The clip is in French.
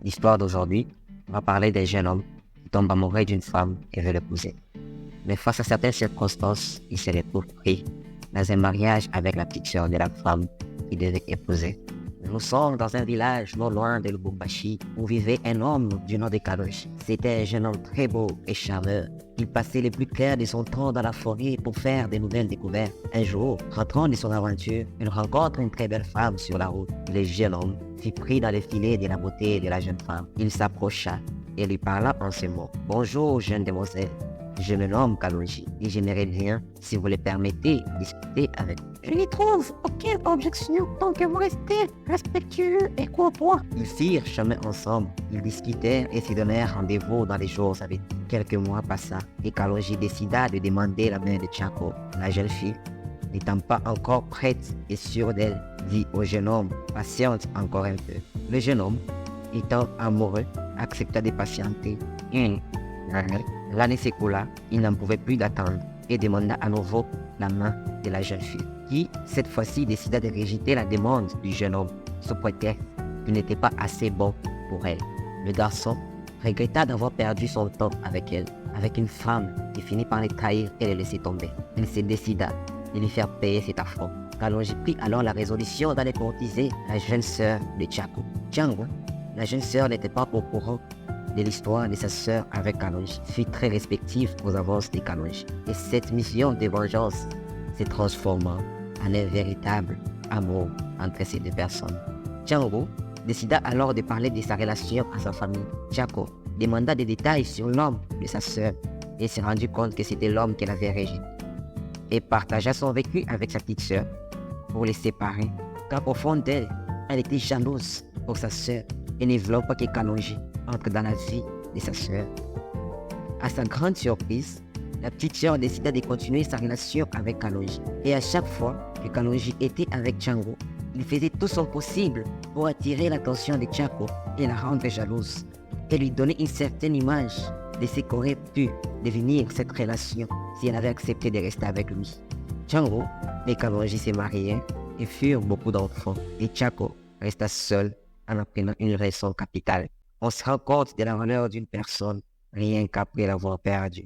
L'histoire d'aujourd'hui va parler d'un jeune homme qui tombe amoureux d'une femme et veut l'épouser. Mais face à certaines circonstances, il se retrouve pris dans un mariage avec la petite sœur de la femme qu'il devait épouser. Nous sommes dans un village non loin de Lubumbashi où vivait un homme du nom de Kadosh. C'était un jeune homme très beau et charmeur. Il passait le plus clair de son temps dans la forêt pour faire de nouvelles découvertes. Un jour, rentrant de son aventure, il rencontre une très belle femme sur la route. Le jeune homme fut pris dans le filet de la beauté de la jeune femme. Il s'approcha et lui parla en ces mots. « Bonjour, jeune demoiselle. Je me nomme Kalonji et j'aimerais bien, si vous le permettez, discuter avec vous. » Je n'y trouve aucune objection tant que vous restez respectueux et courtois. Ils firent chemin ensemble, ils discutèrent et se donnèrent rendez-vous dans les jours à venir. Quelques mois passa et Kalonji décida de demander la main de Tchako. La jeune fille, n'étant pas encore prête et sûre d'elle, dit au jeune homme, patiente encore un peu. Le jeune homme, étant amoureux, accepta de patienter. L'année s'écoula, il n'en pouvait plus d'attendre et demanda à nouveau la main de la jeune fille, qui, cette fois-ci, décida de rejeter la demande du jeune homme, sous prétexte qu'il n'était pas assez bon pour elle. Le garçon regretta d'avoir perdu son temps avec elle, avec une femme qui finit par le trahir et le laisser tomber. Il se décida de lui faire payer cet affront. Kalonji prit alors la résolution d'aller courtiser la jeune sœur de Tchako. Tchango, la jeune sœur n'était pas au courant de l'histoire de sa sœur avec Kalonji, fut très respective aux avances de Kalonji. Et cette mission de vengeance se transforma en un véritable amour entre ces deux personnes. Tchango décida alors de parler de sa relation à sa famille. Tchako demanda des détails sur l'homme de sa sœur et s'est rendu compte que c'était l'homme qu'elle avait rejeté. Et partagea son vécu avec sa petite sœur pour les séparer, car au fond d'elle, elle était jalouse pour sa sœur et ne voulant pas que Kalonji entre dans la vie de sa sœur. À sa grande surprise, la petite sœur décida de continuer sa relation avec Kalonji. Et à chaque fois que Kalonji était avec Tchango, il faisait tout son possible pour attirer l'attention de Tchako et la rendre jalouse, et lui donner une certaine image de ce qu'aurait pu devenir cette relation si elle avait accepté de rester avec lui. Tchango et Kalonji se marièrent et furent beaucoup d'enfants, et Tchako resta seul en apprenant une leçon capitale. On se rend compte de la valeur d'une personne rien qu'après l'avoir perdue.